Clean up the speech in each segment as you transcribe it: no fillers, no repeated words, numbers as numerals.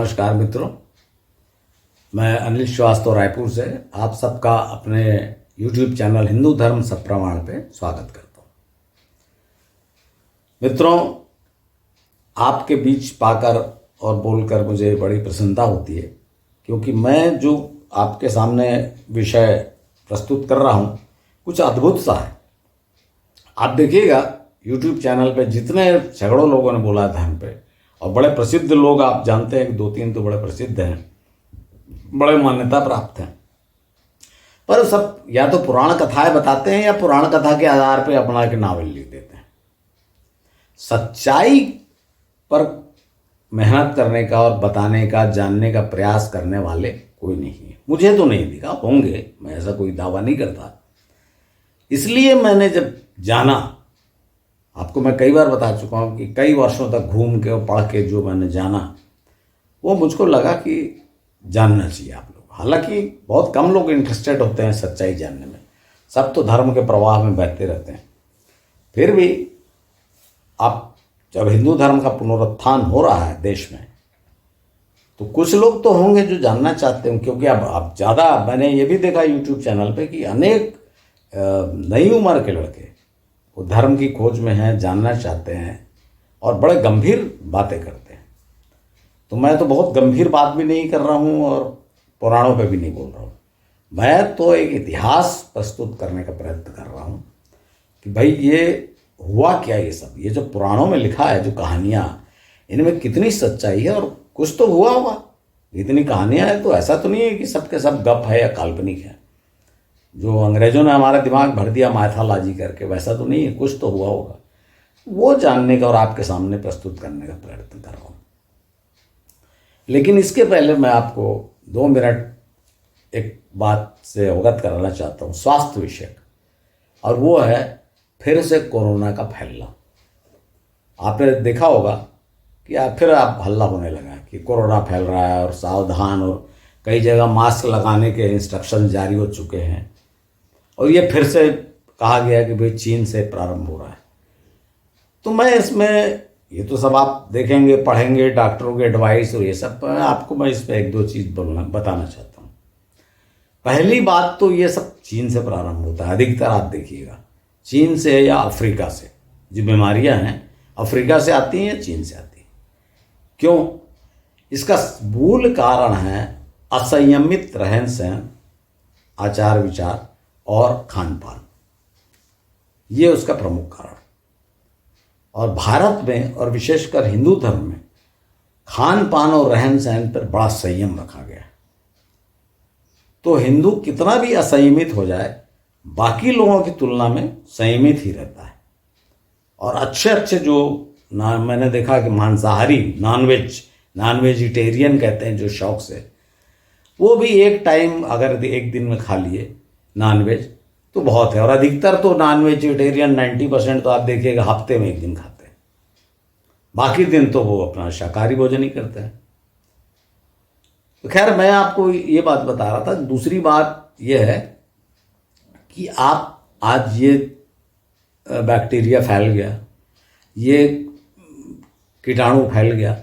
नमस्कार मित्रों, मैं अनिल श्रीवास्तव रायपुर से आप सबका अपने YouTube चैनल हिंदू धर्म सप्रमाण पे स्वागत करता हूँ। मित्रों, आपके बीच पाकर और बोलकर मुझे बड़ी प्रसन्नता होती है, क्योंकि मैं जो आपके सामने विषय प्रस्तुत कर रहा हूँ कुछ अद्भुत सा है। आप देखिएगा YouTube चैनल पे जितने सैकड़ों लोगों ने बोला धर्म पे, और बड़े प्रसिद्ध लोग आप जानते हैं कि 2-3 तो बड़े प्रसिद्ध हैं, बड़े मान्यता प्राप्त हैं, पर सब या तो पुराण कथाएं बताते हैं या पुराण कथा के आधार पे अपना के नावल लिख देते हैं। सच्चाई पर मेहनत करने का और बताने का, जानने का प्रयास करने वाले कोई नहीं है। मुझे तो नहीं दिखा, होंगे, मैं ऐसा कोई दावा नहीं करता। इसलिए मैंने जब जाना, आपको मैं कई बार बता चुका हूँ कि कई वर्षों तक घूम के और पढ़ के जो मैंने जाना, वो मुझको लगा कि जानना चाहिए आप लोग। हालांकि बहुत कम लोग इंटरेस्टेड होते हैं सच्चाई जानने में, सब तो धर्म के प्रवाह में बहते रहते हैं। फिर भी आप जब हिंदू धर्म का पुनरुत्थान हो रहा है देश में, तो कुछ लोग तो होंगे जो जानना चाहते हैं, क्योंकि अब ज़्यादा मैंने ये भी देखा यूट्यूब चैनल पे कि अनेक नई उम्र के लड़के वो धर्म की खोज में हैं, जानना चाहते हैं और बड़े गंभीर बातें करते हैं। तो मैं तो बहुत गंभीर बात भी नहीं कर रहा हूँ और पुराणों पे भी नहीं बोल रहा हूँ। मैं तो एक इतिहास प्रस्तुत करने का प्रयत्न कर रहा हूँ कि भाई ये हुआ क्या, ये सब ये जो पुराणों में लिखा है, जो कहानियाँ, इनमें कितनी सच्चाई है और कुछ तो हुआ होगा। इतनी कहानियाँ हैं तो ऐसा तो नहीं है कि सबके सब गप है या काल्पनिक है, जो अंग्रेजों ने हमारा दिमाग भर दिया माइथोलॉजी करके, वैसा तो नहीं है, कुछ तो हुआ होगा। वो जानने का और आपके सामने प्रस्तुत करने का प्रयत्न कर रहा हूँ। लेकिन इसके पहले मैं आपको 2 मिनट एक बात से अवगत कराना चाहता हूँ, स्वास्थ्य विषयक, और वो है फिर से कोरोना का फैलना। आपने देखा होगा कि फिर आप हल्ला होने लगा कि कोरोना फैल रहा है और सावधान, और कई जगह मास्क लगाने के इंस्ट्रक्शन जारी हो चुके हैं, और ये फिर से कहा गया कि भाई चीन से प्रारंभ हो रहा है। तो मैं इसमें, ये तो सब आप देखेंगे, पढ़ेंगे, डॉक्टरों के एडवाइस और ये सब, आपको मैं इस पर 1-2 चीज़ बताना चाहता हूँ। पहली बात तो ये सब चीन से प्रारंभ होता है, अधिकतर आप देखिएगा चीन से या अफ्रीका से। जो बीमारियाँ हैं अफ्रीका से आती हैं या चीन से आती हैं। क्यों? इसका मूल कारण है असंयमित रहन सहन, आचार विचार और खान पान। ये उसका प्रमुख कारण। और भारत में और विशेषकर हिंदू धर्म में खान पान और रहन सहन पर बड़ा संयम रखा गया है। तो हिंदू कितना भी असंयमित हो जाए, बाकी लोगों की तुलना में संयमित ही रहता है। और अच्छे अच्छे जो मैंने देखा कि मांसाहारी, नॉन वेजिटेरियन कहते हैं जो शौक से, वो भी एक टाइम अगर एक दिन में खा लिए नॉनवेज तो बहुत है। और अधिकतर तो नॉन वेजिटेरियन 90% तो आप देखिएगा हफ्ते में 1 दिन खाते हैं, बाकी दिन तो वो अपना शाकाहारी भोजन ही करते हैं। तो खैर, मैं आपको ये बात बता रहा था। दूसरी बात यह है कि आप आज ये बैक्टीरिया फैल गया, ये कीटाणु फैल गया,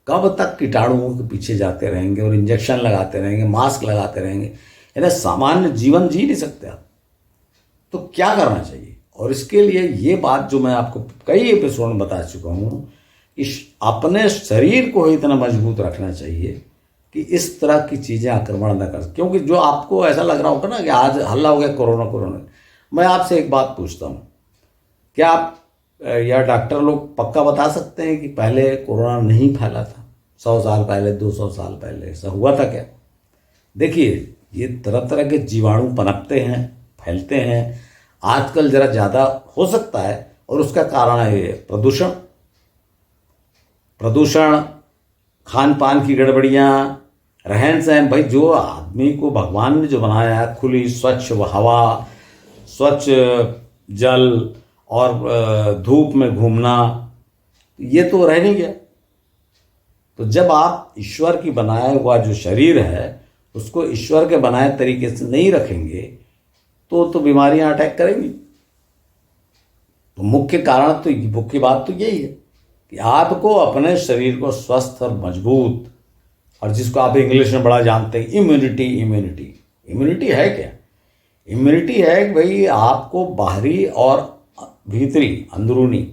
कब तक कीटाणुओं के पीछे जाते रहेंगे और इंजेक्शन लगाते रहेंगे, मास्क लगाते रहेंगे, यानी सामान्य जीवन जी नहीं सकते आप। तो क्या करना चाहिए? और इसके लिए ये बात जो मैं आपको कई एपिसोड में बता चुका हूँ कि अपने शरीर को ही इतना मजबूत रखना चाहिए कि इस तरह की चीज़ें आक्रमण न कर। क्योंकि जो आपको ऐसा लग रहा होगा ना कि आज हल्ला हो गया कोरोना, मैं आपसे एक बात पूछता हूँ, क्या आप या डॉक्टर लोग पक्का बता सकते हैं कि पहले कोरोना नहीं फैला था? 100 साल पहले, 200 साल पहले ऐसा हुआ था क्या? देखिए, ये तरह तरह के जीवाणु पनपते हैं, फैलते हैं। आजकल ज़रा ज़्यादा हो सकता है, और उसका कारण है ये प्रदूषण, खान पान की गड़बड़ियाँ, रहन सहन। भाई, जो आदमी को भगवान ने जो बनाया है, खुली स्वच्छ हवा, स्वच्छ जल और धूप में घूमना, ये तो रह नहीं गया। तो जब आप ईश्वर की बनाया हुआ जो शरीर है उसको ईश्वर के बनाए तरीके से नहीं रखेंगे तो बीमारियां अटैक करेंगी। तो मुख्य बात तो यही है कि आपको अपने शरीर को स्वस्थ और मजबूत और जिसको आप इंग्लिश में बड़ा जानते हैं इम्यूनिटी। इम्यूनिटी इम्यूनिटी है क्या? इम्यूनिटी है कि भाई आपको बाहरी और भीतरी अंदरूनी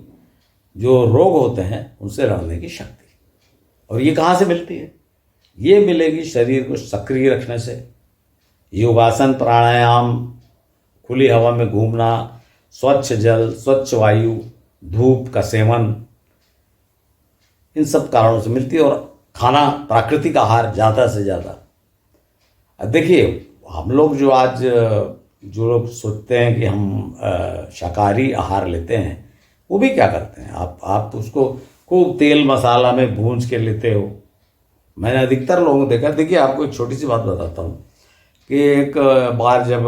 जो रोग होते हैं उनसे लड़ने की शक्ति। और ये कहाँ से मिलती है? ये मिलेगी शरीर को सक्रिय रखने से, योगासन, प्राणायाम, खुली हवा में घूमना, स्वच्छ जल, स्वच्छ वायु, धूप का सेवन, इन सब कारणों से मिलती है। और खाना, प्राकृतिक आहार ज़्यादा से ज़्यादा। अब देखिए, हम लोग जो आज जो लोग सोचते हैं कि हम शाकाहारी आहार लेते हैं, वो भी क्या करते हैं, आप उसको खूब तेल मसाला में भूंज के लेते हो। मैंने अधिकतर लोगों को देखा। देखिए, आपको एक छोटी सी बात बताता हूँ कि एक बार जब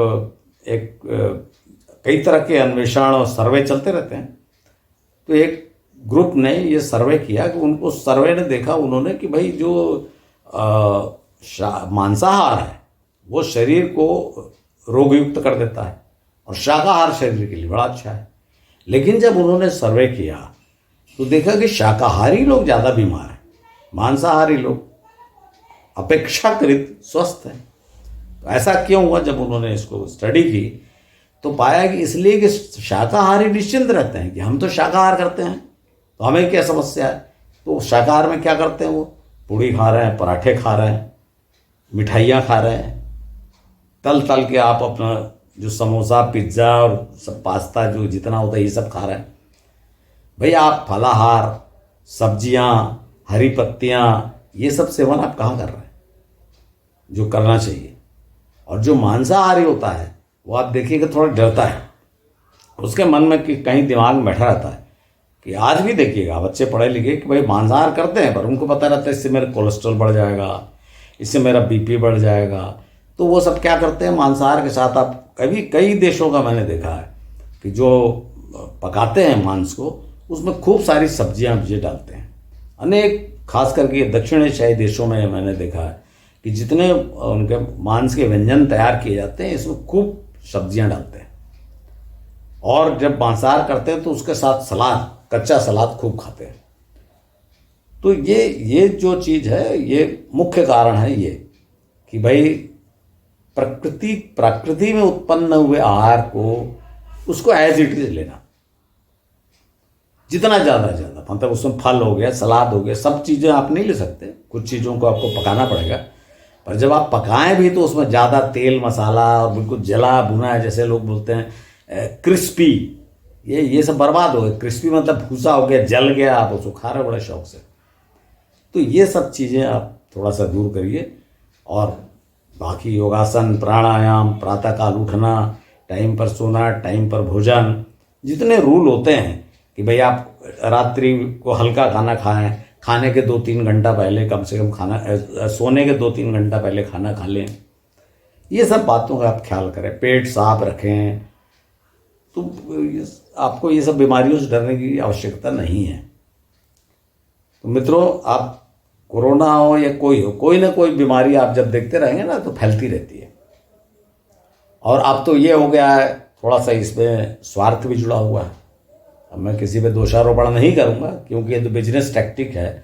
एक कई तरह के अन्वेषण और सर्वे चलते रहते हैं, तो एक ग्रुप ने ये सर्वे किया कि उनको सर्वे ने देखा उन्होंने कि भाई जो मांसाहार है वो शरीर को रोगयुक्त कर देता है और शाकाहार शरीर के लिए बड़ा अच्छा है। लेकिन जब उन्होंने सर्वे किया तो देखा कि शाकाहारी लोग ज़्यादा बीमार हैं, मांसाहारी लोग अपेक्षाकृत स्वस्थ हैं। तो ऐसा क्यों हुआ? जब उन्होंने इसको स्टडी की तो पाया कि इसलिए कि शाकाहारी निश्चिंत रहते हैं कि हम तो शाकाहार करते हैं, तो हमें क्या समस्या है। तो शाकाहार में क्या करते हैं, वो पूड़ी खा रहे हैं, पराठे खा रहे हैं, मिठाइयाँ खा रहे हैं, तल तल के आप अपना जो समोसा, पिज्ज़ा और सब पास्ता जो जितना होता है ये सब खा रहे हैं। भाई आप फलाहार, सब्जियाँ, हरी पत्तियाँ, ये सब सेवन आप कहाँ कर रहे हैं जो करना चाहिए। और जो मांसाहारी होता है वो आप देखिएगा थोड़ा डरता है, उसके मन में कि कहीं दिमाग में बैठा रहता है कि आज भी देखिएगा बच्चे पढ़े लिखे कि भाई मांसाहार करते हैं, पर उनको पता रहता है इससे मेरा कोलेस्ट्रॉल बढ़ जाएगा, इससे मेरा बीपी बढ़ जाएगा। तो वो सब क्या करते हैं, मांसाहार के साथ आप कई देशों का मैंने देखा है कि जो पकाते हैं मांस को उसमें खूब सारी सब्जियां डालते हैं। अनेक खास करके दक्षिण एशियाई देशों में मैंने देखा है कि जितने उनके मांस के व्यंजन तैयार किए जाते हैं इसमें खूब सब्जियां डालते हैं। और जब मांसाहार करते हैं तो उसके साथ सलाद, कच्चा सलाद खूब खाते हैं। तो ये जो चीज़ है, ये मुख्य कारण है ये कि भाई प्रकृति में उत्पन्न हुए आहार को उसको एज इट इज लेना, जितना ज़्यादा मतलब उसमें फल हो गया, सलाद हो गया, सब चीज़ें आप नहीं ले सकते, कुछ चीज़ों को आपको पकाना पड़ेगा। पर जब आप पकाएं भी तो उसमें ज़्यादा तेल मसाला और बिल्कुल जला भुना है, जैसे लोग बोलते हैं क्रिस्पी, ये सब बर्बाद हो गया। क्रिस्पी मतलब भूसा हो गया, जल गया, आप उसको खा रहे हो बड़े शौक से। तो ये सब चीज़ें आप थोड़ा सा दूर करिए। और बाकी योगासन, प्राणायाम, प्रातःकाल उठना, टाइम पर सोना, टाइम पर भोजन, जितने रूल होते हैं कि भाई आप रात्रि को हल्का खाना खाएं, खाने के 2-3 घंटा पहले कम से कम खाना, सोने के 2-3 घंटा पहले खाना खा लें, ये सब बातों का आप ख्याल करें। पेट साफ रखें, तो आपको ये सब बीमारियों से डरने की आवश्यकता नहीं है। तो मित्रों, आप कोरोना हो या कोई ना कोई बीमारी आप जब देखते रहेंगे ना तो फैलती रहती है। और अब तो ये हो गया है, थोड़ा सा इसमें स्वार्थ भी जुड़ा हुआ है। अब मैं किसी पे दोषारोपण नहीं करूँगा क्योंकि ये तो बिजनेस टैक्टिक है,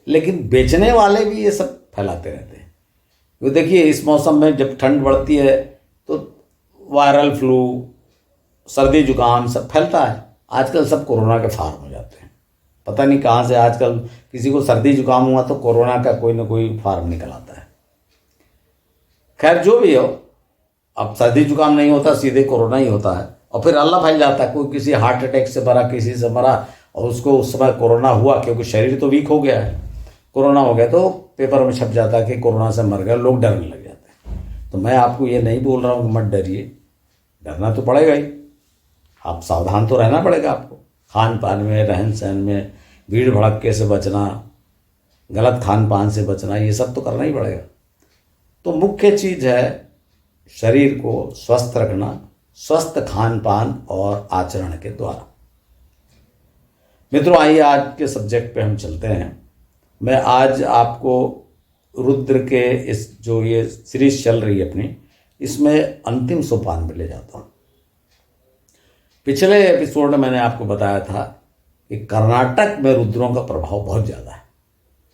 लेकिन बेचने वाले भी ये सब फैलाते रहते हैं। तो देखिए, इस मौसम में जब ठंड बढ़ती है तो वायरल फ्लू, सर्दी जुकाम सब फैलता है। आजकल सब कोरोना के फार्म हो जाते हैं। पता नहीं कहाँ से आजकल किसी को सर्दी जुकाम हुआ तो कोरोना का कोई ना कोई फार्म निकल आता है। खैर, जो भी हो, अब सर्दी जुकाम नहीं होता, सीधे कोरोना ही होता है और फिर अल्लाह फैल जाता है। कोई किसी हार्ट अटैक से मरा, किसी से मरा, और उसको उस समय कोरोना हुआ क्योंकि शरीर तो वीक हो गया है, कोरोना हो गया तो पेपर में छप जाता है कि कोरोना से मर गया, लोग डरने लग जाते हैं। तो मैं आपको ये नहीं बोल रहा हूँ कि मत डरिए, डरना तो पड़ेगा ही, आप सावधान तो रहना पड़ेगा आपको। खान पान में, रहन सहन में, भीड़ भड़क्के से बचना, गलत खान पान से बचना, ये सब तो करना ही पड़ेगा। तो मुख्य चीज़ है शरीर को स्वस्थ रखना, स्वस्थ खान पान और आचरण के द्वारा। मित्रों, आइए आज के सब्जेक्ट पे हम चलते हैं। मैं आज आपको रुद्र के इस जो ये सीरीज चल रही है अपनी, इसमें अंतिम सोपान पे ले जाता हूँ। पिछले एपिसोड में मैंने आपको बताया था कि कर्नाटक में रुद्रों का प्रभाव बहुत ज़्यादा है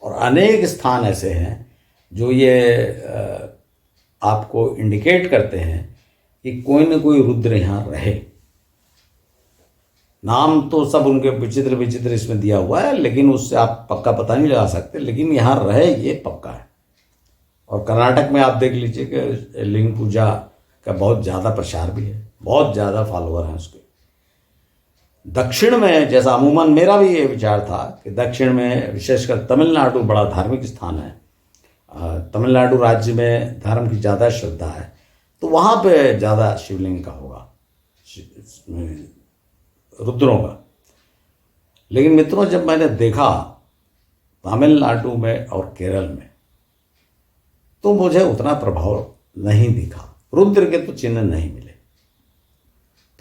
और अनेक स्थान ऐसे हैं जो ये आपको इंडिकेट करते हैं कि कोई न कोई रुद्र यहाँ रहे। नाम तो सब उनके विचित्र विचित्र इसमें दिया हुआ है, लेकिन उससे आप पक्का पता नहीं लगा सकते, लेकिन यहाँ रहे ये पक्का है। और कर्नाटक में आप देख लीजिए कि लिंग पूजा का बहुत ज़्यादा प्रचार भी है, बहुत ज़्यादा फॉलोअर हैं उसके। दक्षिण में, जैसा अमूमन मेरा भी ये विचार था कि दक्षिण में विशेषकर तमिलनाडु बड़ा धार्मिक स्थान है, तमिलनाडु राज्य में धर्म की ज़्यादा श्रद्धा है, तो वहाँ पे ज़्यादा शिवलिंग का होगा, रुद्रों का। लेकिन मित्रों, जब मैंने देखा तमिलनाडु में और केरल में, तो मुझे उतना प्रभाव नहीं दिखा, रुद्र के तो चिन्ह नहीं मिले।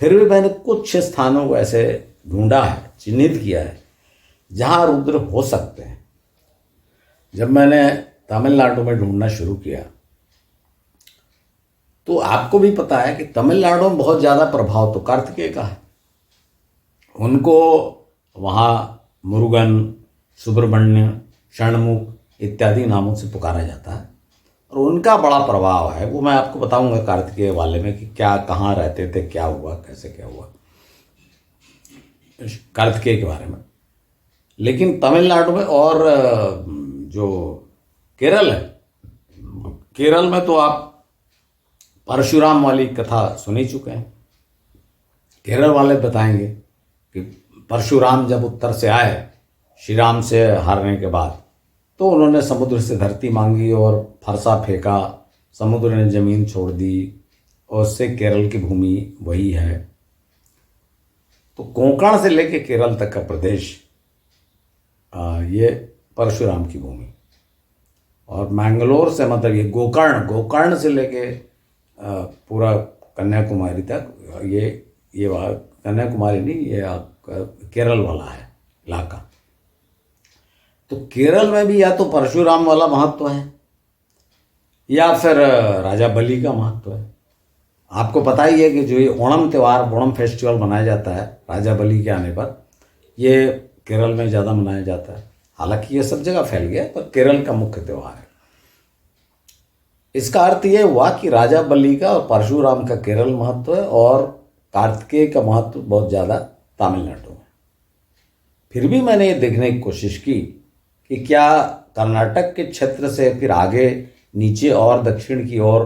फिर भी मैंने कुछ स्थानों को ऐसे ढूंढा है, चिन्हित किया है, जहाँ रुद्र हो सकते हैं। जब मैंने तमिलनाडु में ढूंढना शुरू किया, तो आपको भी पता है कि तमिलनाडु में बहुत ज़्यादा प्रभाव तो कार्तिकेय का है। उनको वहाँ मुरुगन, सुब्रमण्य, षणमुख इत्यादि नामों से पुकारा जाता है, और उनका बड़ा प्रभाव है। वो मैं आपको बताऊंगा कार्तिकेय वाले में कि क्या, कहाँ रहते थे, क्या हुआ, कैसे क्या हुआ कार्तिकेय के बारे में। लेकिन तमिलनाडु में और जो केरल है, केरल में तो आप परशुराम वाली कथा सुन ही चुके हैं। केरल वाले बताएंगे कि परशुराम जब उत्तर से आए श्री राम से हारने के बाद, तो उन्होंने समुद्र से धरती मांगी और फरसा फेंका, समुद्र ने जमीन छोड़ दी, और उससे केरल की भूमि वही है। तो कोंकण से लेके केरल तक का प्रदेश ये परशुराम की भूमि, और मैंगलोर से, मतलब ये गोकर्ण से लेके पूरा कन्याकुमारी तक, ये कन्याकुमारी नहीं, ये केरल वाला है इलाका। तो केरल में भी या तो परशुराम वाला महत्व है, या फिर राजा बलि का महत्व है। आपको पता ही है कि जो ये ओणम त्यौहार, ओणम फेस्टिवल मनाया जाता है राजा बलि के आने पर, ये केरल में ज़्यादा मनाया जाता है। हालांकि ये सब जगह फैल गया, पर केरल का मुख्य त्यौहार है। इसका अर्थ ये हुआ कि राजा बलि का और परशुराम का केरल महत्व है, और कार्तिकेय का महत्व बहुत ज़्यादा तमिलनाडु में। फिर भी मैंने ये देखने की कोशिश की कि क्या कर्नाटक के क्षेत्र से फिर आगे नीचे और दक्षिण की ओर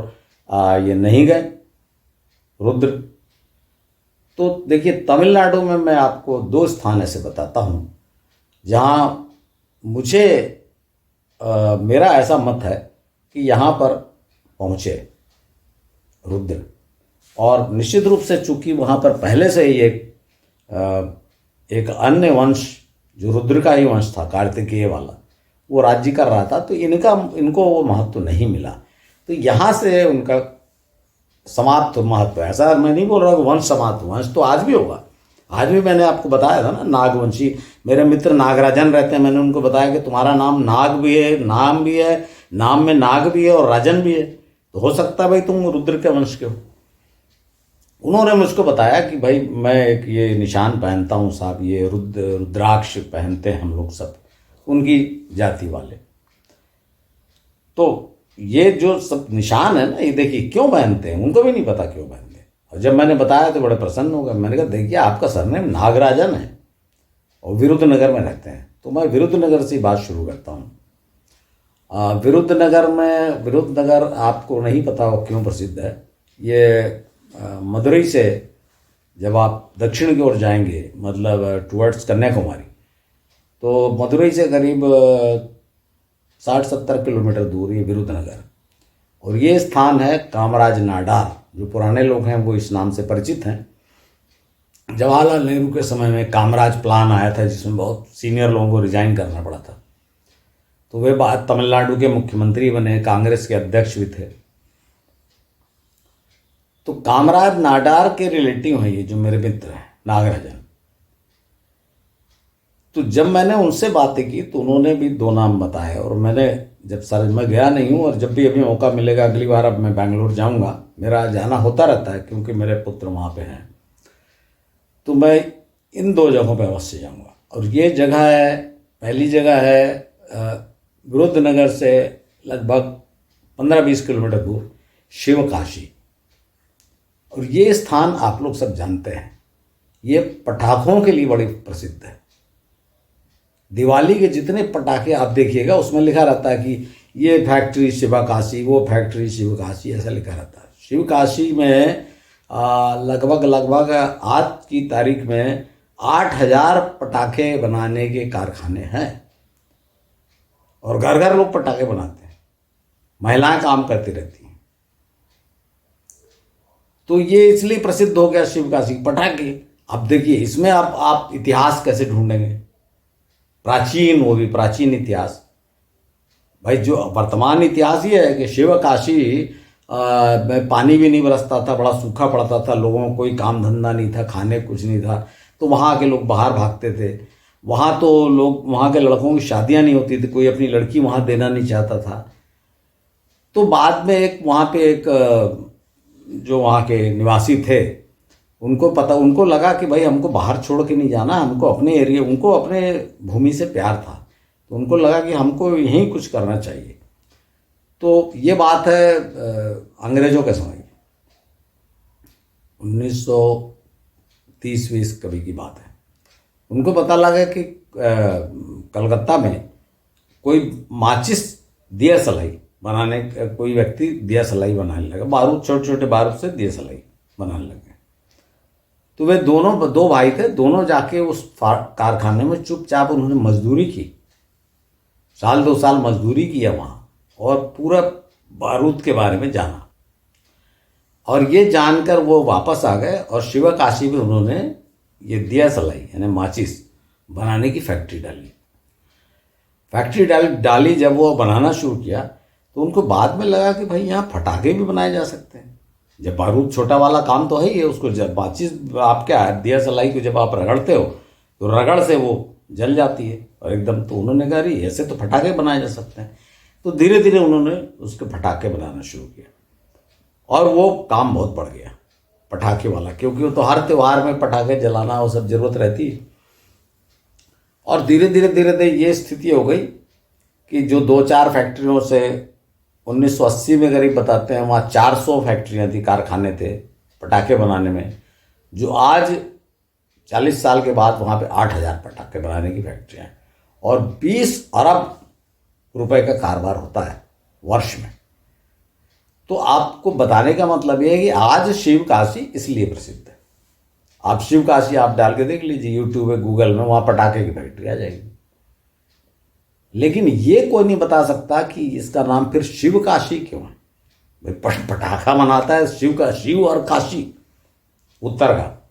ये नहीं गए रुद्र। तो देखिए, तमिलनाडु में मैं आपको 2 स्थान ऐसे बताता हूँ जहाँ मुझे मेरा ऐसा मत है कि यहाँ पर पहुँचे रुद्र। और निश्चित रूप से चूंकि वहाँ पर पहले से ही एक अन्य वंश जो रुद्र का ही वंश था, कार्तिकेय वाला, वो राज्य कर रहा था, तो इनको वो महत्व नहीं मिला। तो यहाँ से उनका समाप्त महत्व, ऐसा मैं नहीं बोल रहा कि वंश समाप्त, वंश तो आज भी होगा। आज भी मैंने आपको बताया था ना, नागवंशी मेरे मित्र नागराजन रहते हैं, मैंने उनको बताया कि तुम्हारा नाम नाग भी है, नाम भी है, नाम में नाग भी है और राजन भी है, तो हो सकता है भाई तुम रुद्र के वंश के हो। उन्होंने मुझको बताया कि भाई मैं एक ये निशान पहनता हूँ साहब, ये रुद्राक्ष पहनते हैं हम लोग सब, उनकी जाति वाले। तो ये जो सब निशान है ना, ये देखिए क्यों पहनते हैं, उनको भी नहीं पता क्यों पहनते हैं। और जब मैंने बताया तो बड़े प्रसन्न हो गए। मैंने कहा देखिए आपका सरनेम नागराजन है और विरुद्धनगर में रहते हैं, तो मैं विरुद्धनगर से बात शुरू करता हूँ। विरुद्धनगर आपको नहीं पता हो क्यों प्रसिद्ध है। ये मदुरई से जब आप दक्षिण की ओर जाएंगे, मतलब टुवर्ड्स कन्याकुमारी, तो मदुरई से करीब 60-70 किलोमीटर दूर ये विरुद्धनगर, और ये स्थान है कामराज नाडार। जो पुराने लोग हैं वो इस नाम से परिचित हैं। जवाहरलाल नेहरू के समय में कामराज प्लान आया था, जिसमें बहुत सीनियर लोगों को रिजाइन करना पड़ा था, तो वे बाद तमिलनाडु के मुख्यमंत्री बने, कांग्रेस के अध्यक्ष भी थे। तो कामराज नाडार के रिलेटिव हैं ये जो मेरे मित्र हैं नागराजन। तो जब मैंने उनसे बातें की तो उन्होंने भी 2 नाम बताए, और मैंने जब सर मैं गया नहीं हूँ, और जब भी अभी मौका मिलेगा अगली बार अब मैं बेंगलोर जाऊँगा, मेरा जाना होता रहता है क्योंकि मेरे पुत्र वहाँ पे हैं, तो मैं इन 2 जगहों पे अवश्य जाऊँगा। और ये जगह है, पहली जगह है विरुद्धनगर से लगभग 15-20 किलोमीटर दूर शिवकाशी। और ये स्थान आप लोग सब जानते हैं, ये पटाखों के लिए बड़ी प्रसिद्ध है। दिवाली के जितने पटाखे आप देखिएगा उसमें लिखा रहता है कि ये फैक्ट्री शिवकाशी, वो फैक्ट्री शिवकाशी, ऐसा लिखा रहता है। शिवकाशी में लगभग आज की तारीख में 8,000 पटाखे बनाने के कारखाने हैं और घर घर लोग पटाखे बनाते हैं, महिलाएं काम करती रहती हैं। तो ये इसलिए प्रसिद्ध हो गया शिवकाशी पटाखे। अब देखिए इसमें आप इतिहास कैसे ढूंढेंगे, प्राचीन, वो भी प्राचीन इतिहास। भाई जो वर्तमान इतिहास ये है कि शिवकाशी में पानी भी नहीं बरसता था, बड़ा सूखा पड़ता था, लोगों को कोई काम धंधा नहीं था, खाने कुछ नहीं था, तो वहाँ के लोग बाहर भागते थे। वहाँ तो लोग, वहाँ के लड़कों की शादियाँ नहीं होती थी, कोई अपनी लड़की वहाँ देना नहीं चाहता था। तो बाद में एक वहाँ पे एक जो वहाँ के निवासी थे, उनको लगा कि भाई हमको बाहर छोड़ के नहीं जाना, हमको अपने एरिया, उनको अपने भूमि से प्यार था, तो उनको लगा कि हमको यहीं कुछ करना चाहिए। तो ये बात है अंग्रेजों के समय, 1930-20 कभी की बात है। उनको पता लगा कि कलकत्ता में कोई माचिस दिया सलाई बनाने, कोई व्यक्ति दिया सलाई बनाने लगा, बारूद, छोटे छोटे बारूद से दिया सलाई बनाने लगे। तो वे दोनों, दो भाई थे, दोनों जाके उस कारखाने में चुपचाप उन्होंने मजदूरी की, 1-2 साल मजदूरी किया वहाँ, और पूरा बारूद के बारे में जाना। और ये जानकर वो वापस आ गए और शिवकाशी में उन्होंने ये दिया सलाई यानी माचिस बनाने की फैक्ट्री डाली। जब वो बनाना शुरू किया तो उनको बाद में लगा कि भाई यहाँ पटाखे भी बनाए जा सकते हैं। जब बारूद छोटा वाला काम तो है ही है, उसको जब माचिस, आप क्या दिया सलाई को जब आप रगड़ते हो तो रगड़ से वो जल जाती है और एकदम, तो उन्होंने कहा अरे ऐसे तो पटाखे बनाए जा सकते हैं। तो धीरे धीरे उन्होंने उसके पटाखे बनाना शुरू किया और वो काम बहुत बढ़ गया पटाखे वाला, क्योंकि वो तो हर त्यौहार में पटाखे जलाना वो सब जरूरत रहती है। और धीरे धीरे ये स्थिति हो गई कि जो 2-4 फैक्ट्रियों से 1980 में करीब बताते हैं वहाँ 400 फैक्ट्रियाँ थी, कारखाने थे पटाखे बनाने में, जो आज 40 साल के बाद वहाँ पे 8,000 पटाखे बनाने की फैक्ट्रियाँ हैं और 20 अरब रुपए का कारोबार होता है वर्ष में। तो आपको बताने का मतलब ये है कि आज शिवकाशी इसलिए प्रसिद्ध है। आप शिवकाशी आप डाल के देख लीजिए यूट्यूब में, गूगल में, वहाँ पटाखे की फैक्ट्री आ जाएगी। लेकिन ये कोई नहीं बता सकता कि इसका नाम फिर शिवकाशी क्यों है। भाई पटाखा मनाता है शिव का, शिव और काशी उत्तर का।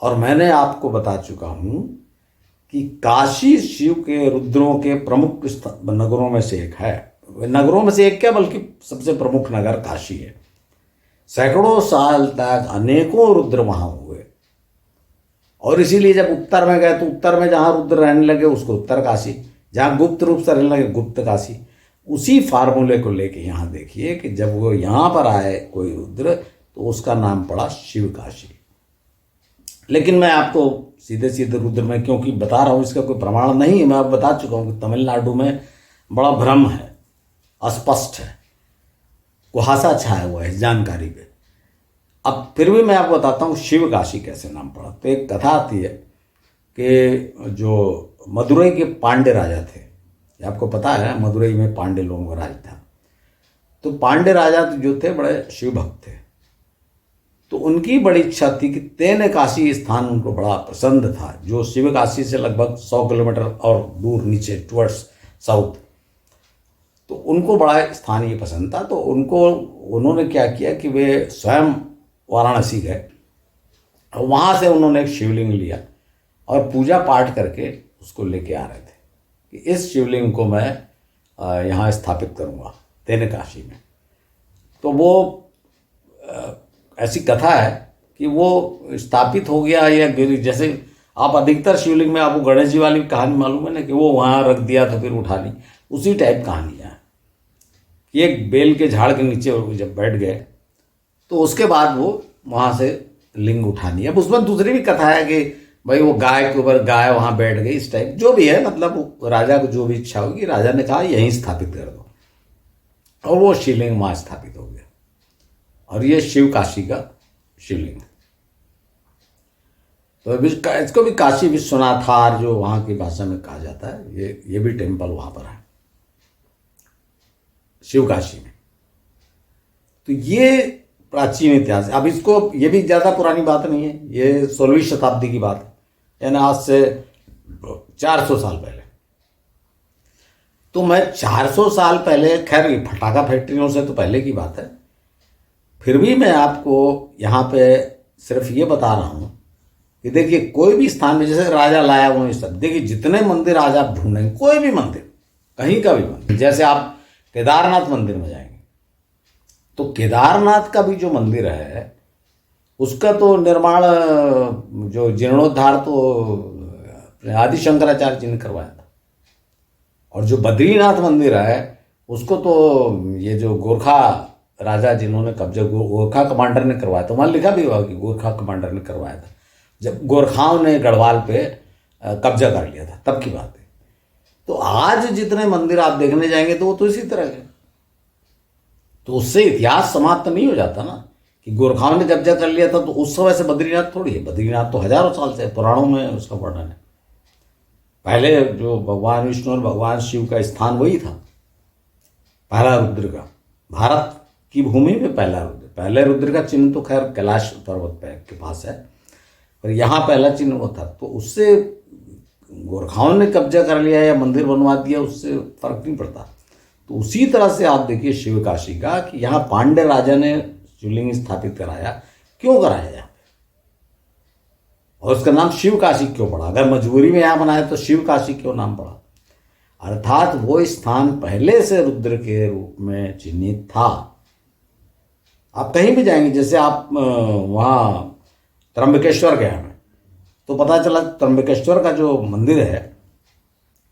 और मैंने आपको बता चुका हूँ कि काशी शिव के, रुद्रों के प्रमुख नगरों में से एक है। नगरों में से एक क्या, बल्कि सबसे प्रमुख नगर काशी है। सैकड़ों साल तक अनेकों रुद्र वहाँ हुए और इसीलिए जब उत्तर में गए तो उत्तर में जहाँ रुद्र रहने लगे उसको उत्तर काशी, जहाँ गुप्त रूप से रहने लगे गुप्त काशी। उसी फार्मूले को लेके यहाँ देखिए कि जब वो यहाँ पर आए कोई रुद्र तो उसका नाम पड़ा शिव काशी। लेकिन मैं आपको सीधे सीधे रुद्र में क्योंकि बता रहा हूँ, इसका कोई प्रमाण नहीं है, मैं आपको बता चुका हूँ कि तमिलनाडु में बड़ा भ्रम है, अस्पष्ट है, कुहासा छाया हुआ है इस जानकारी पे। अब फिर भी मैं आपको बताता हूँ शिव काशी कैसे नाम पड़ा। तो एक कथा आती है कि जो मदुरई के पांडे राजा थे, आपको पता है मदुरई में पांडे लोगों का राज था। तो पांडे राजा जो थे बड़े शिव भक्त थे, तो उनकी बड़ी इच्छा थी कि तेन काशी स्थान उनको बड़ा पसंद था, जो शिव काशी से लगभग 100 किलोमीटर और दूर नीचे टुवर्ड्स साउथ। तो उनको बड़ा स्थान ये पसंद था। तो उन्होंने क्या किया कि वे स्वयं वाराणसी गए और वहाँ से उन्होंने एक शिवलिंग लिया और पूजा पाठ करके उसको लेके आ रहे थे कि इस शिवलिंग को मैं यहाँ स्थापित करूँगा तेन काशी में। तो वो ऐसी कथा है कि वो स्थापित हो गया, या जैसे आप अधिकतर शिवलिंग में आपको गणेश जी वाली कहानी मालूम है ना कि वो वहाँ रख दिया तो फिर उठा ली, उसी टाइप कहानियाँ हैं कि एक बेल के झाड़ के नीचे जब बैठ गए तो उसके बाद वो वहाँ से लिंग उठा लिया। अब उसमें दूसरी भी कथा है कि भाई वो गाय के ऊपर गाय वहाँ बैठ गई, इस टाइप जो भी है, मतलब राजा को जो भी इच्छा होगी, राजा ने कहा यहीं स्थापित कर दो। और वो शिवलिंग वहाँ स्थापित हो गया। और ये शिव काशी का शिवलिंग है। तो इसको भी काशी विश्वनाथार जो वहाँ की भाषा में कहा जाता है, ये भी टेम्पल वहाँ पर है शिव काशी में। तो ये प्राचीन इतिहास है। अब इसको, ये भी ज़्यादा पुरानी बात नहीं है, ये 16वीं शताब्दी की बात है, यानी आज से 400 साल पहले। तो मैं 400 साल पहले, खैर ये फटाका फैक्ट्रियों से तो पहले की बात है, फिर भी मैं आपको यहाँ पे सिर्फ ये बता रहा हूँ कि देखिए कोई भी स्थान में, जैसे राजा लाया वो ये सब, देखिए जितने मंदिर आज आप ढूंढेंगे, कोई भी मंदिर, कहीं का भी मंदिर, जैसे आप केदारनाथ मंदिर में जाएंगे तो केदारनाथ का भी जो मंदिर है उसका तो निर्माण, जो जीर्णोद्धार तो आदि शंकराचार्य जी ने करवाया था। और जो बद्रीनाथ मंदिर है उसको तो ये जो गोरखा राजा जिन्होंने कब्जा, गोरखा कमांडर ने करवाया था, वहाँ लिखा भी हुआ कि गोरखा कमांडर ने करवाया था, जब गोरखाओं ने गढ़वाल पे कब्जा कर लिया था, तब की बात है। तो आज जितने मंदिर आप देखने जाएंगे तो वो तो इसी तरह के, तो उससे इतिहास समाप्त नहीं हो जाता ना कि गोरखाओं ने कब्जा कर लिया था तो उस समय से बद्रीनाथ थोड़ी है। बद्रीनाथ तो हजारों साल से, पुराणों में उसका वर्णन है। पहले जो भगवान विष्णु और भगवान शिव का स्थान वही था, पहला रुद्र का, भारत की भूमि में पहला रुद्र। पहले रुद्र का चिन्ह तो खैर कैलाश पर्वत के पास है, पर यहाँ पहला चिन्ह वो था। तो उससे गोरखाओं ने कब्जा कर लिया या मंदिर बनवा दिया, उससे फर्क नहीं पड़ता। तो उसी तरह से आप देखिए शिव काशी का, कि यहाँ पांड्य राजा ने शिवलिंग स्थापित कराया। क्यों कराया यहाँ पे, और उसका नाम शिव काशी क्यों पड़ा? अगर मजबूरी में यहाँ बनाया तो शिव काशी क्यों नाम पड़ा? अर्थात वो स्थान पहले से रुद्र के रूप में चिन्हित था। आप कहीं भी जाएंगे, जैसे आप वहाँ त्र्यंबकेश्वर गया मैं, तो पता चला त्र्यंबकेश्वर का जो मंदिर है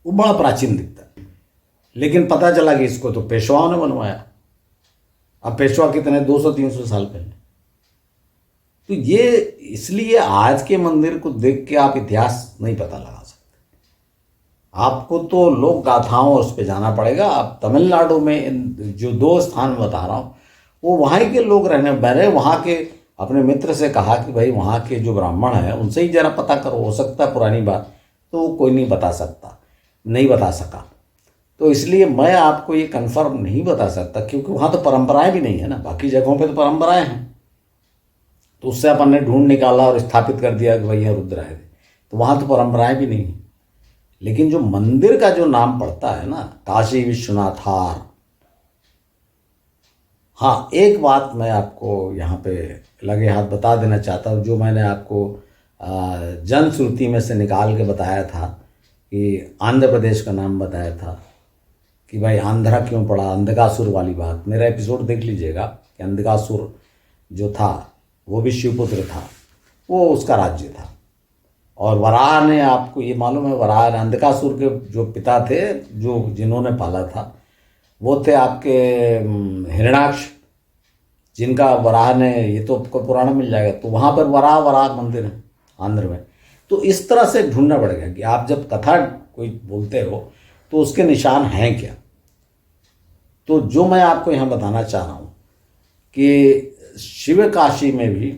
वो बड़ा प्राचीन दिखता है, लेकिन पता चला कि इसको तो पेशवाओं ने बनवाया। अब पेशवा कितने, 200-300 साल पहले। तो ये इसलिए आज के मंदिर को देख के आप इतिहास नहीं पता लगा सकते, आपको तो लोक गाथाओं उस पर जाना पड़ेगा। आप तमिलनाडु में जो 2 स्थान बता रहा हूँ, वो वहाँ के लोग रहने, मैंने वहाँ के अपने मित्र से कहा कि भाई वहाँ के जो ब्राह्मण हैं उनसे ही जरा पता करो, हो सकता है पुरानी बात, तो कोई नहीं बता सका। तो इसलिए मैं आपको ये कंफर्म नहीं बता सकता, क्योंकि वहाँ तो परंपराएं भी नहीं है ना। बाकी जगहों पे तो परंपराएं हैं, तो उससे अपन ने ढूंढ निकाला और स्थापित कर दिया कि भाई यहाँ रुद्र आए थे, तो वहाँ तो परंपराएं भी नहीं है। लेकिन जो मंदिर का जो नाम पड़ता है ना, काशी विश्वनाथार। हाँ, एक बात मैं आपको यहाँ पे लगे हाथ बता देना चाहता हूँ, जो मैंने आपको जनश्रुति में से निकाल के बताया था कि आंध्र प्रदेश का नाम बताया था कि भाई आंध्रा क्यों पड़ा, अंधकासुर वाली बात, मेरा एपिसोड देख लीजिएगा कि अंधकासुर जो था वो भी शिवपुत्र था, वो उसका राज्य था। और वराह ने, आपको ये मालूम है, वराह अंधकासुर के जो पिता थे, जो जिन्होंने पाला था, वो थे आपके हिरण्याक्ष, जिनका वराह ने, ये तो आपको पुराण मिल जाएगा, तो वहाँ पर वराह मंदिर है आंध्र में। तो इस तरह से ढूंढना पड़ेगा कि आप जब कथा कोई बोलते हो तो उसके निशान हैं क्या। तो जो मैं आपको यहाँ बताना चाह रहा हूँ कि शिव काशी में भी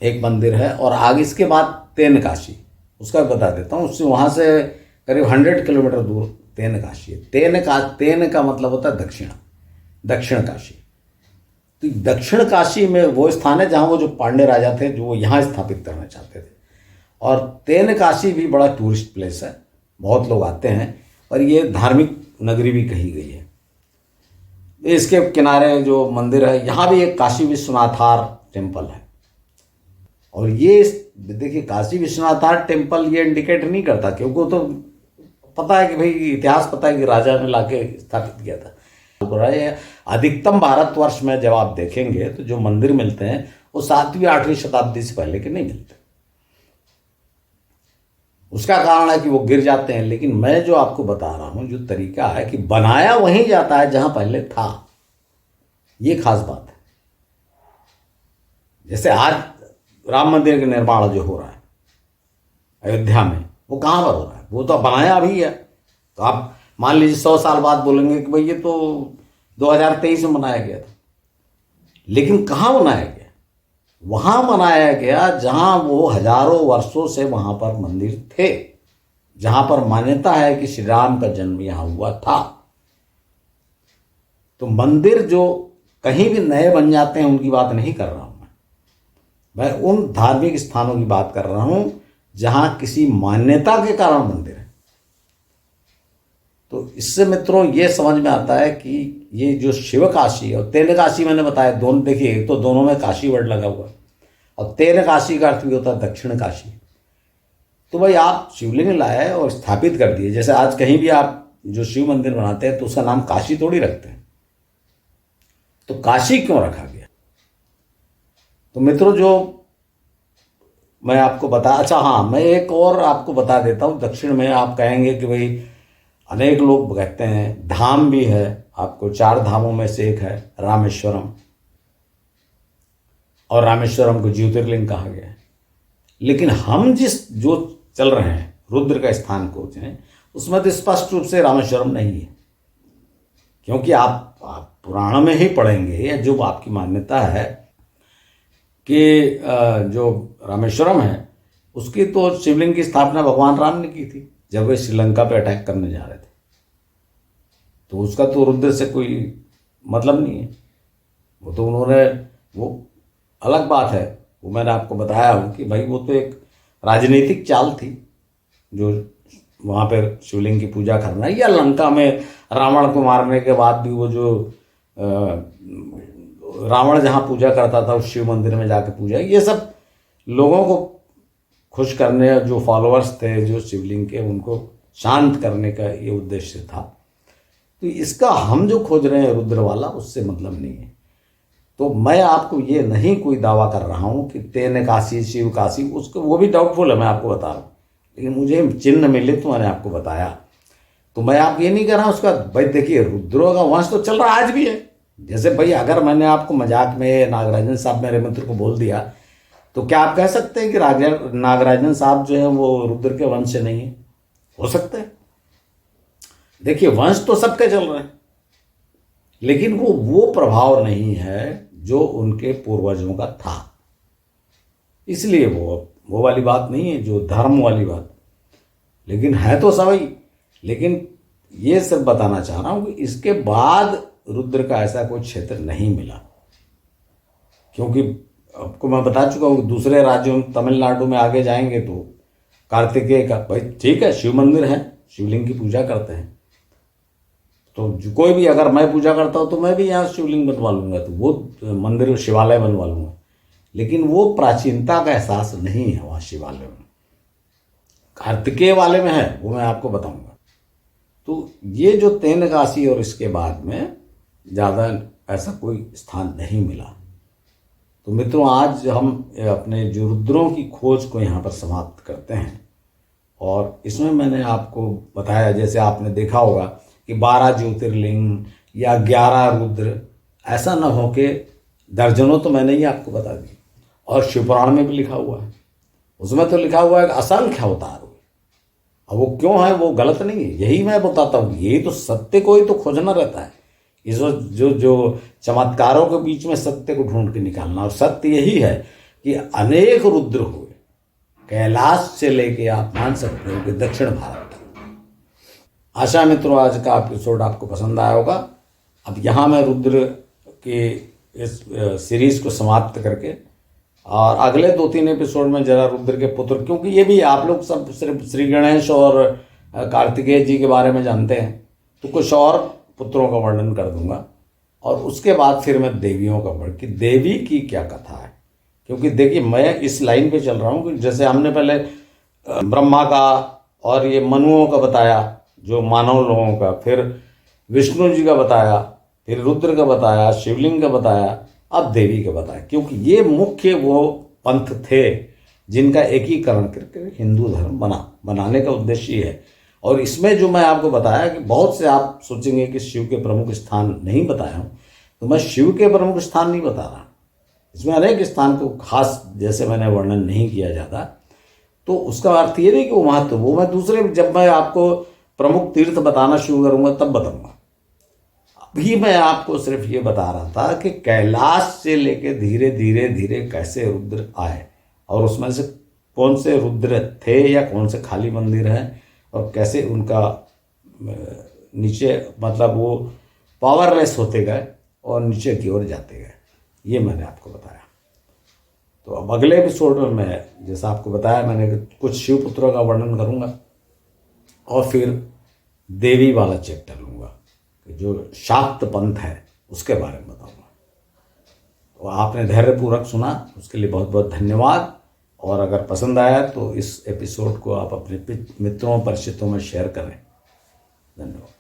एक मंदिर है, और आगे इसके बाद तेन काशी, उसका बता देता हूँ। उससे वहाँ से करीब 100 किलोमीटर दूर तेन काशी है। तेन का मतलब होता है दक्षिण काशी। तो दक्षिण काशी में वो स्थान है जहाँ वो जो पांड्य राजा थे, जो वो यहाँ स्थापित करना चाहते थे। और तेन काशी भी बड़ा टूरिस्ट प्लेस है, बहुत लोग आते हैं, और ये धार्मिक नगरी भी कही गई है। इसके किनारे जो मंदिर है, यहाँ भी एक काशी विश्वनाथार टेम्पल है। और ये देखिए, काशी विश्वनाथार टेम्पल ये इंडिकेट नहीं करता, क्योंकि तो पता है कि भाई इतिहास पता है कि राजा ने लाके स्थापित किया था। अधिकतम भारतवर्ष में जब आप देखेंगे तो जो मंदिर मिलते हैं वो 7वीं-8वीं शताब्दी से पहले के नहीं मिलते। उसका कारण है कि वो गिर जाते हैं। लेकिन मैं जो आपको बता रहा हूं, जो तरीका है कि बनाया वहीं जाता है जहां पहले था, ये खास बात है। जैसे आज राम मंदिर का निर्माण जो हो रहा है अयोध्या में, वो कहां पर हो रहा है? वो तो बनाया अभी है। तो आप मान लीजिए 100 साल बाद बोलेंगे कि भाई ये तो 2023 में मनाया गया था। लेकिन कहाँ मनाया गया? वहाँ मनाया गया जहाँ वो हजारों वर्षों से वहाँ पर मंदिर थे, जहाँ पर मान्यता है कि श्री राम का जन्म यहाँ हुआ था। तो मंदिर जो कहीं भी नए बन जाते हैं उनकी बात नहीं कर रहा हूँ मैं उन धार्मिक स्थानों की बात कर रहा हूँ जहाँ किसी मान्यता के कारण मंदिर है। तो इससे मित्रों ये समझ में आता है कि ये जो शिव काशी और तेल काशी मैंने बताया, दोनों देखिए, तो दोनों में काशी वर्ड लगा हुआ है, और तेल काशी का अर्थ भी होता है दक्षिण काशी। तो भाई आप शिवलिंग लाए और स्थापित कर दिए। जैसे आज कहीं भी आप जो शिव मंदिर बनाते हैं तो उसका नाम काशी थोड़ी रखते हैं, तो काशी क्यों रखा गया? तो मित्रों जो मैं आपको बता, अच्छा हाँ, मैं एक और आपको बता देता हूँ। दक्षिण में आप कहेंगे कि भाई अनेक लोग कहते हैं धाम भी है, आपको 4 धामों में से एक है रामेश्वरम, और रामेश्वरम को ज्योतिर्लिंग कहा गया है। लेकिन हम जो चल रहे हैं रुद्र का स्थान खोज हैं, उसमें तो स्पष्ट रूप से रामेश्वरम नहीं है, क्योंकि आप पुराण में ही पढ़ेंगे, या जो आपकी मान्यता है कि जो रामेश्वरम है उसकी तो शिवलिंग की स्थापना भगवान राम ने की थी जब वे श्रीलंका पे अटैक करने जा रहे थे। तो उसका तो रुद्र से कोई मतलब नहीं है, वो तो उन्होंने, वो अलग बात है। वो मैंने आपको बताया हूँ कि भाई वो तो एक राजनीतिक चाल थी, जो वहाँ पर शिवलिंग की पूजा करना, या लंका में रावण को मारने के बाद भी वो जो रावण जहाँ पूजा करता था उस शिव मंदिर में जाके पूजा, ये सब लोगों को खुश करने, जो फॉलोअर्स थे जो शिवलिंग के, उनको शांत करने का ये उद्देश्य था। तो इसका हम जो खोज रहे हैं रुद्र वाला, उससे मतलब नहीं है। तो मैं आपको ये नहीं कोई दावा कर रहा हूँ कि तेन काशी शिव काशी, उसको वो भी डाउटफुल है, मैं आपको बता रहा हूँ। लेकिन मुझे चिन्ह मिले तो मैंने आपको बताया। तो मैं आप ये नहीं कह रहा हूँ उसका, भाई देखिए रुद्रों का वंश तो चल रहा आज भी है। जैसे भाई अगर मैंने आपको मजाक में नागराजन साहब मेरे मित्र को बोल दिया, तो क्या आप कह सकते हैं कि नागराजन साहब जो है वो रुद्र के वंश से नहीं है? हो सकता है। देखिए वंश तो सबके चल रहे हैं, लेकिन वो प्रभाव नहीं है जो उनके पूर्वजों का था। इसलिए वो वाली बात नहीं है, जो धर्म वाली बात। लेकिन है तो सभी। लेकिन ये सब बताना चाह रहा हूं कि इसके बाद रुद्र का ऐसा कोई क्षेत्र नहीं मिला, क्योंकि आपको मैं बता चुका हूँ दूसरे राज्यों में, तमिलनाडु में आगे जाएंगे तो कार्तिकेय का, भाई ठीक है शिव मंदिर है, शिवलिंग की पूजा करते हैं। तो कोई भी, अगर मैं पूजा करता हूँ तो मैं भी यहाँ शिवलिंग बनवा लूँगा, तो वो मंदिर शिवालय बनवा लूँगा। लेकिन वो प्राचीनता का एहसास नहीं है वहाँ शिवालय में। कार्तिकेय वाले में है, वो मैं आपको बताऊँगा। तो ये जो तेन काशी और इसके बाद में ज़्यादा ऐसा कोई स्थान नहीं मिला। तो मित्रों आज हम अपने जो रुद्रों की खोज को यहाँ पर समाप्त करते हैं। और इसमें मैंने आपको बताया, जैसे आपने देखा होगा कि 12 ज्योतिर्लिंग या 11 रुद्र, ऐसा न हो कि दर्जनों तो मैंने ही आपको बता दी। और शिवपुराण में भी लिखा हुआ है, उसमें तो लिखा हुआ है कि असंख्य अवतार हुए। अब वो क्यों है वो गलत नहीं है, यही मैं बताता हूँ। यही तो सत्य को ही तो खोजना रहता है, इस जो चमत्कारों के बीच में सत्य को ढूंढ के निकालना। और सत्य यही है कि अनेक रुद्र हुए, कैलाश से लेके आप मान सकते हो कि दक्षिण भारत। आशा मित्रों आज का एपिसोड आपको पसंद आया होगा। अब यहाँ मैं रुद्र के इस सीरीज को समाप्त करके, और अगले 2-3 एपिसोड में जरा रुद्र के पुत्र, क्योंकि ये भी आप लोग सब सिर्फ श्री गणेश और कार्तिकेय जी के बारे में जानते हैं, तो कुछ और पुत्रों का वर्णन कर दूंगा। और उसके बाद फिर मैं देवियों का वर्णन, कि देवी की क्या कथा है। क्योंकि देखिए मैं इस लाइन पे चल रहा हूँ कि जैसे हमने पहले ब्रह्मा का और ये मनुओं का बताया, जो मानव लोगों का, फिर विष्णु जी का बताया, फिर रुद्र का बताया, शिवलिंग का बताया, अब देवी का बताया। क्योंकि ये मुख्य वो पंथ थे जिनका एकीकरण करके हिंदू धर्म बनाने का उद्देश्य है। और इसमें जो मैं आपको बताया कि बहुत से आप सोचेंगे कि शिव के प्रमुख स्थान नहीं बताया हूँ, तो मैं शिव के प्रमुख स्थान नहीं बता रहा। इसमें अनेक स्थान को खास जैसे मैंने वर्णन नहीं किया जाता, तो उसका अर्थ ये नहीं कि वो महत्व, वो मैं दूसरे, जब मैं आपको प्रमुख तीर्थ बताना शुरू करूँगा तब बताऊँगा। अभी मैं आपको सिर्फ ये बता रहा था कि कैलाश से लेके धीरे धीरे धीरे कैसे रुद्र आए, और उसमें से कौन से रुद्र थे या कौन से खाली मंदिर हैं, और कैसे उनका नीचे मतलब वो पावरलेस होते गए और नीचे की ओर जाते गए, ये मैंने आपको बताया। तो अब अगले एपिसोड में मैं, जैसा आपको बताया मैंने, कि कुछ शिवपुत्रों का वर्णन करूंगा और फिर देवी वाला चैप्टर लूंगा, कि जो शाक्त पंथ है उसके बारे में बताऊंगा। तो आपने धैर्यपूर्वक सुना, उसके लिए बहुत बहुत धन्यवाद। और अगर पसंद आया तो इस एपिसोड को आप अपने मित्रों परिचितों में शेयर करें। धन्यवाद।